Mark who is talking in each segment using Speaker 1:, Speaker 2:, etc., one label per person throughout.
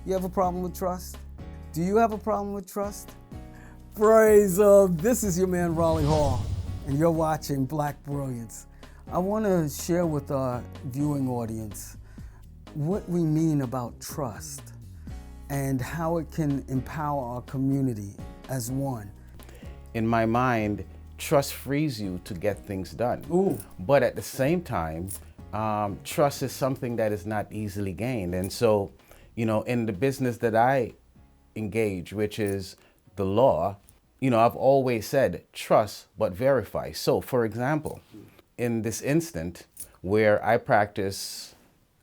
Speaker 1: You have a problem with trust? Do you have a problem with trust? Praise this is your man Raleigh Hall, and you're watching Black Brilliance. I want to share with our viewing audience what we mean about trust and how it can empower our community as one.
Speaker 2: In my mind, trust frees you to get things done.
Speaker 1: Ooh.
Speaker 2: But at the same time, trust is something that is not easily gained. And so, in the business that I engage, which is the law, I've always said trust but verify. So, for example, in this instant where I practice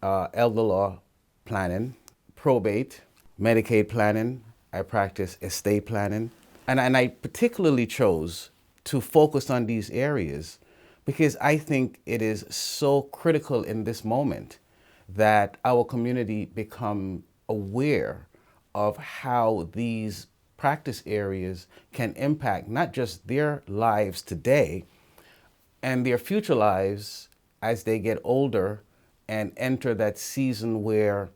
Speaker 2: elder law planning, probate, Medicaid planning, I practice estate planning, and I particularly chose to focus on these areas because I think it is so critical in this moment that our community become aware of how these practice areas can impact not just their lives today and their future lives as they get older and enter that season where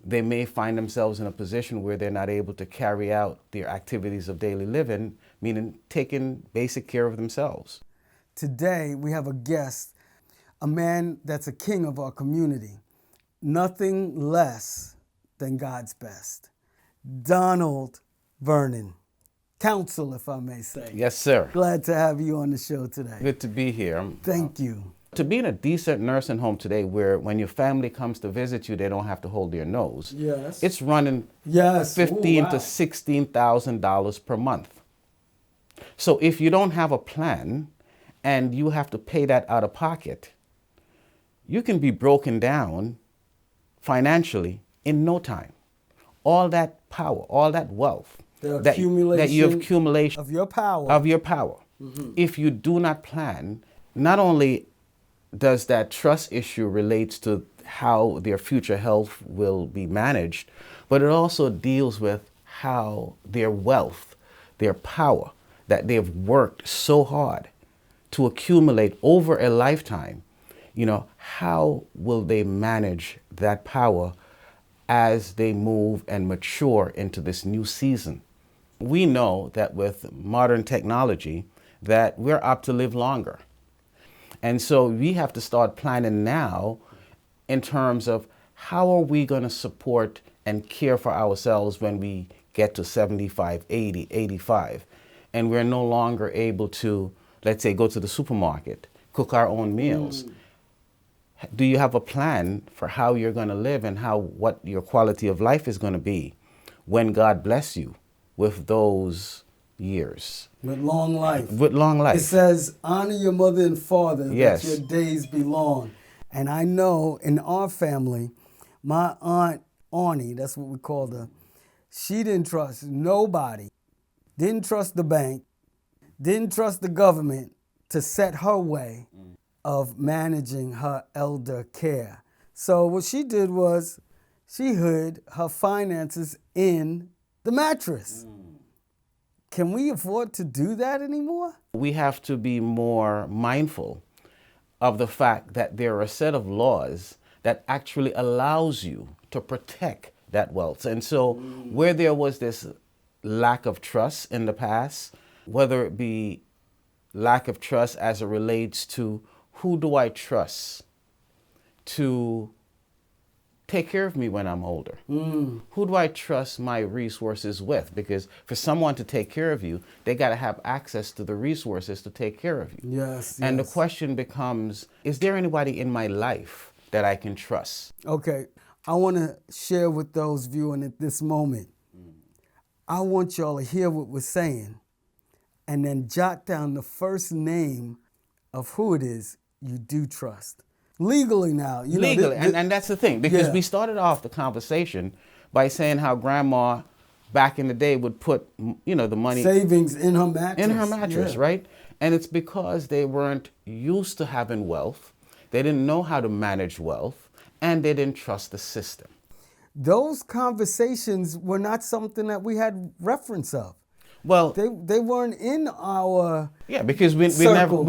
Speaker 2: they may find themselves in a position where they're not able to carry out their activities of daily living, meaning taking basic care of themselves.
Speaker 1: Today we have a guest, a man that's a king of our community, nothing less than God's best. Donald Vernon, counsel, if I may say.
Speaker 2: Yes, sir.
Speaker 1: Glad to have you on the show today.
Speaker 2: Good to be here.
Speaker 1: Thank you.
Speaker 2: To be in a decent nursing home today where when your family comes to visit you, they don't have to hold their nose.
Speaker 1: Yes.
Speaker 2: It's running $15,000 to $16,000 per month. So if you don't have a plan and you have to pay that out of pocket, you can be broken down financially in no time. All that power, all that wealth that you have accumulation
Speaker 1: of your power.
Speaker 2: Mm-hmm. If you do not plan, not only does that trust issue relates to how their future health will be managed, but it also deals with how their wealth, their power that they've worked so hard to accumulate over a lifetime, how will they manage that power as they move and mature into this new season? We know that with modern technology that we're up to live longer. And so we have to start planning now in terms of how are we going to support and care for ourselves when we get to 75, 80, 85, and we're no longer able to, let's say, go to the supermarket, cook our own meals. Do you have a plan for how you're going to live and what your quality of life is going to be when God bless you with those years?
Speaker 1: With long life.
Speaker 2: With long life.
Speaker 1: It says, honor your mother and father,
Speaker 2: yes,
Speaker 1: that your days be long. And I know in our family, my Aunt Arnie, that's what we called her, she didn't trust nobody, didn't trust the bank, didn't trust the government to set her way of managing her elder care. So what she did was she hid her finances in the mattress. Can we afford to do that anymore?
Speaker 2: We have to be more mindful of the fact that there are a set of laws that actually allows you to protect that wealth. And so where there was this lack of trust in the past, whether it be lack of trust as it relates to who do I trust to take care of me when I'm older? Who do I trust my resources with? Because for someone to take care of you, they got to have access to the resources to take care of you.
Speaker 1: Yes.
Speaker 2: And the question becomes, is there anybody in my life that I can trust?
Speaker 1: Okay, I want to share with those viewing at this moment. I want y'all to hear what we're saying and then jot down the first name of who it is you do trust. Legally now.
Speaker 2: Legally, and that's the thing, because we started off the conversation by saying how grandma back in the day would put, the money.
Speaker 1: Savings in her mattress.
Speaker 2: In her mattress, right? And it's because they weren't used to having wealth. They didn't know how to manage wealth, and they didn't trust the system.
Speaker 1: Those conversations were not something that we had reference of.
Speaker 2: Well,
Speaker 1: they weren't in our
Speaker 2: because we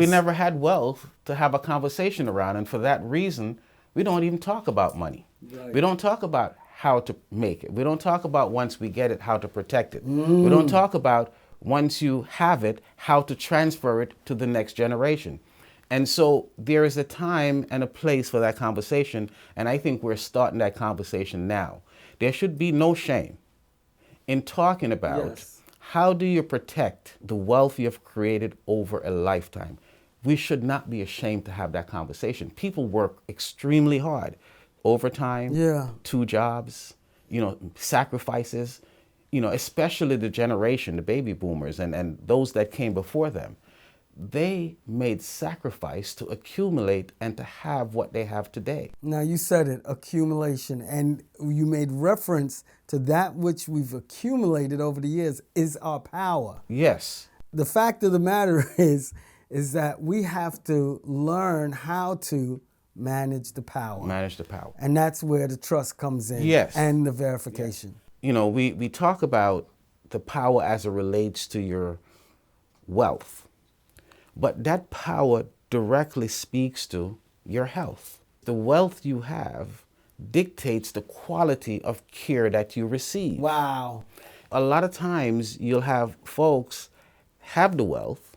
Speaker 2: never had wealth to have a conversation around, and for that reason, we don't even talk about money. Right. We don't talk about how to make it. We don't talk about once we get it, how to protect it. We don't talk about once you have it, how to transfer it to the next generation. And so there is a time and a place for that conversation, and I think we're starting that conversation now. There should be no shame in talking about how do you protect the wealth you have created over a lifetime. We should not be ashamed to have that conversation. People work extremely hard, overtime, 2 jobs, sacrifices, especially the generation, the baby boomers and those that came before them. They made sacrifice to accumulate and to have what they have today.
Speaker 1: Now you said it, accumulation, and you made reference to that which we've accumulated over the years is our power.
Speaker 2: Yes.
Speaker 1: The fact of the matter is that we have to learn how to manage the power.
Speaker 2: Manage the power.
Speaker 1: And that's where the trust comes in.
Speaker 2: Yes.
Speaker 1: And the verification.
Speaker 2: Yes. We talk about the power as it relates to your wealth. But that power directly speaks to your health. The wealth you have dictates the quality of care that you receive.
Speaker 1: Wow.
Speaker 2: A lot of times you'll have folks have the wealth,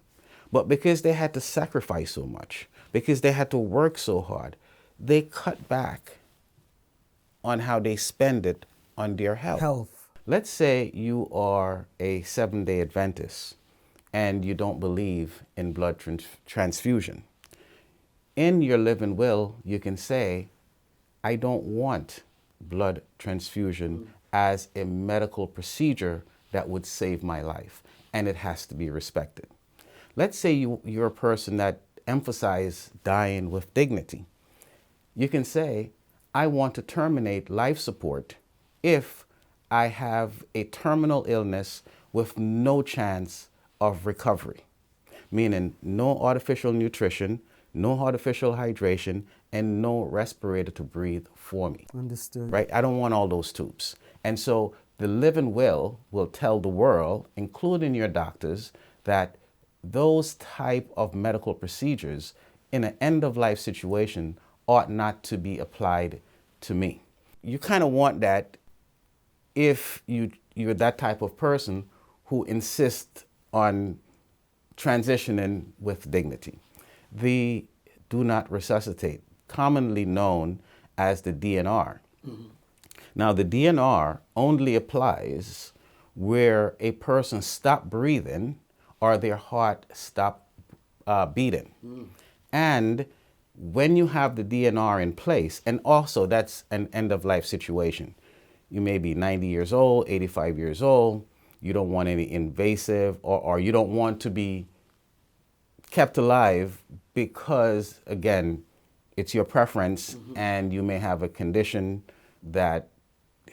Speaker 2: but because they had to sacrifice so much, because they had to work so hard, they cut back on how they spend it on their health. Let's say you are a 7-day Adventist and you don't believe in blood transfusion. In your living will, you can say, I don't want blood transfusion as a medical procedure that would save my life, and it has to be respected. Let's say you're a person that emphasizes dying with dignity. You can say, I want to terminate life support if I have a terminal illness with no chance of recovery, meaning no artificial nutrition, no artificial hydration, and no respirator to breathe for me.
Speaker 1: Understood.
Speaker 2: Right? I don't want all those tubes. And so the living will tell the world, including your doctors, that those type of medical procedures in an end-of-life situation ought not to be applied to me. You kind of want that if you're that type of person who insists on transitioning with dignity. The do not resuscitate, commonly known as the DNR. Now, the DNR only applies where a person stopped breathing or their heart stopped beating. And when you have the DNR in place, and also that's an end-of-life situation. You may be 90 years old, 85 years old. You don't want any invasive, or you don't want to be kept alive because, again, it's your preference, and you may have a condition that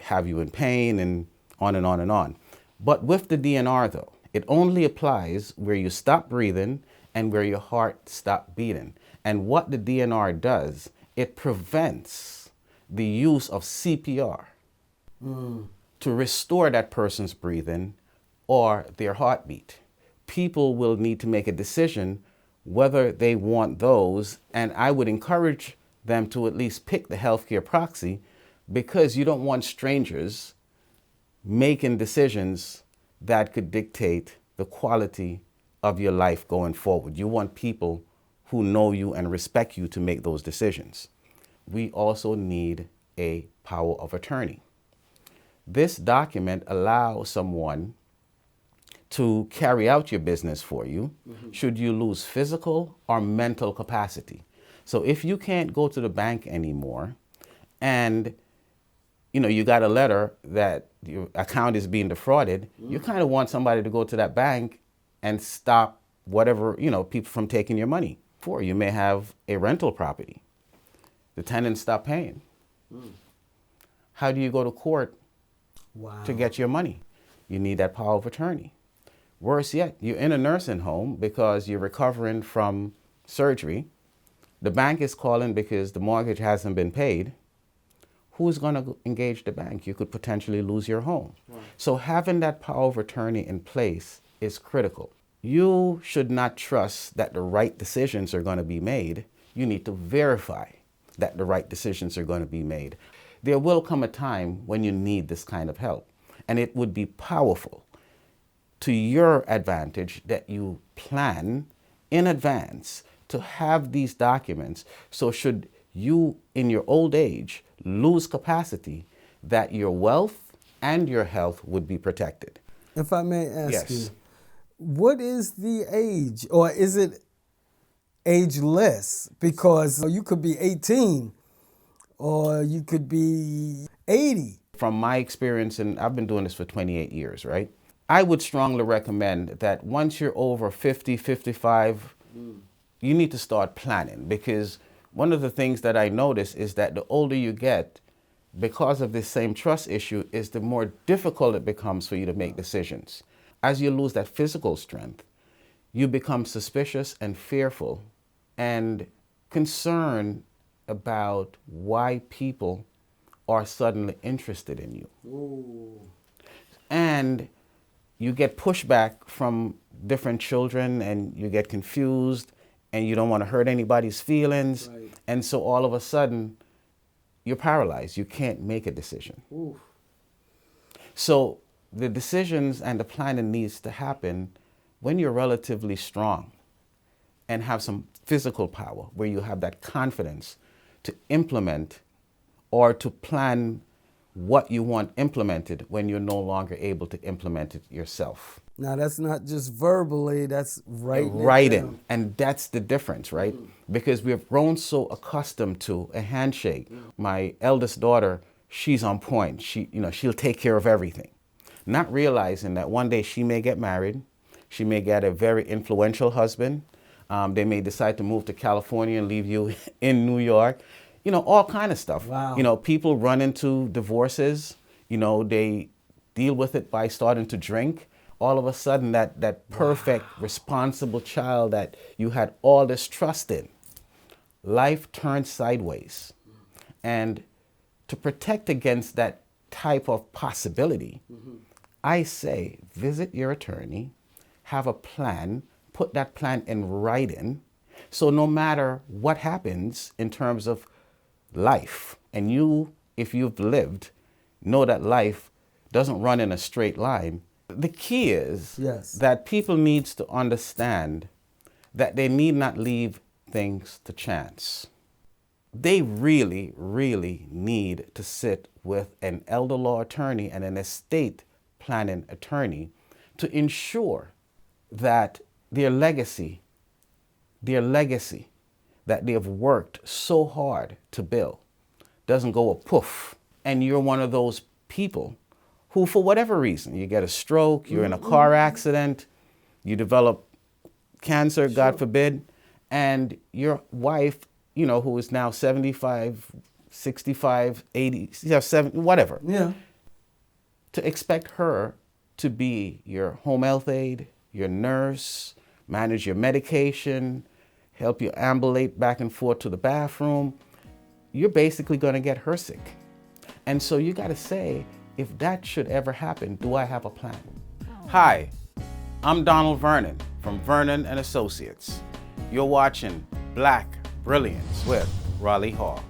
Speaker 2: have you in pain and on and on and on. But with the DNR, though, it only applies where you stop breathing and where your heart stopped beating. And what the DNR does, it prevents the use of CPR to restore that person's breathing or their heartbeat. People will need to make a decision whether they want those, and I would encourage them to at least pick the healthcare proxy, because you don't want strangers making decisions that could dictate the quality of your life going forward. You want people who know you and respect you to make those decisions. We also need a power of attorney. This document allows someone to carry out your business for you should you lose physical or mental capacity. So if you can't go to the bank anymore and you got a letter that your account is being defrauded, you kind of want somebody to go to that bank and stop whatever, people from taking your money. For you may have a rental property. The tenants stop paying. How do you go to court to get your money? You need that power of attorney. Worse yet, you're in a nursing home because you're recovering from surgery. The bank is calling because the mortgage hasn't been paid. Who's going to engage the bank? You could potentially lose your home. Right. So having that power of attorney in place is critical. You should not trust that the right decisions are going to be made. You need to verify that the right decisions are going to be made. there will come a time when you need this kind of help. And it would be powerful to your advantage that you plan in advance to have these documents, so should you in your old age lose capacity, that your wealth and your health would be protected.
Speaker 1: If I may ask
Speaker 2: Yes.
Speaker 1: you, what is the age, or is it ageless? Because you could be 18 or you could be 80.
Speaker 2: From my experience, and I've been doing this for 28 years, right? I would strongly recommend that once you're over 50, 55, you need to start planning, because one of the things that I notice is that the older you get, because of this same trust issue, is the more difficult it becomes for you to make decisions. As you lose that physical strength, you become suspicious and fearful and concerned about why people are suddenly interested in you.
Speaker 1: Ooh.
Speaker 2: And you get pushback from different children, and you get confused, and you don't want to hurt anybody's feelings.
Speaker 1: Right.
Speaker 2: And so all of a sudden, you're paralyzed. You can't make a decision.
Speaker 1: Ooh.
Speaker 2: So the decisions and the planning needs to happen when you're relatively strong and have some physical power, where you have that confidence to implement or to plan what you want implemented when you're no longer able to implement it yourself.
Speaker 1: Now that's not just verbally, that's writing.
Speaker 2: Writing, and that's the difference, right? Because we've grown so accustomed to a handshake. My eldest daughter, she's on point. She'll take care of everything, not realizing that one day she may get married, she may get a very influential husband. They may decide to move to California and leave you in New York. All kind of stuff.
Speaker 1: Wow.
Speaker 2: People run into divorces. They deal with it by starting to drink. All of a sudden, that perfect, responsible child that you had all this trust in, life turns sideways. And to protect against that type of possibility, I say visit your attorney, have a plan, put that plan in writing, so no matter what happens in terms of life, and you, if you've lived, know that life doesn't run in a straight line. The key is that people need to understand that they need not leave things to chance. They really, really need to sit with an elder law attorney and an estate planning attorney to ensure that their legacy that they have worked so hard to build doesn't go a poof. And you're one of those people who, for whatever reason, you get a stroke, you're in a car accident, you develop cancer, God forbid, and your wife, who is now 75, 65, 80, 70, whatever.
Speaker 1: Yeah.
Speaker 2: To expect her to be your home health aide, your nurse, manage your medication, help you ambulate back and forth to the bathroom, you're basically going to get her sick. And so you got to say, if that should ever happen, do I have a plan? Hi, I'm Donald Vernon from Vernon Associates. You're watching BLAQ Brilliance with Raleigh Hall.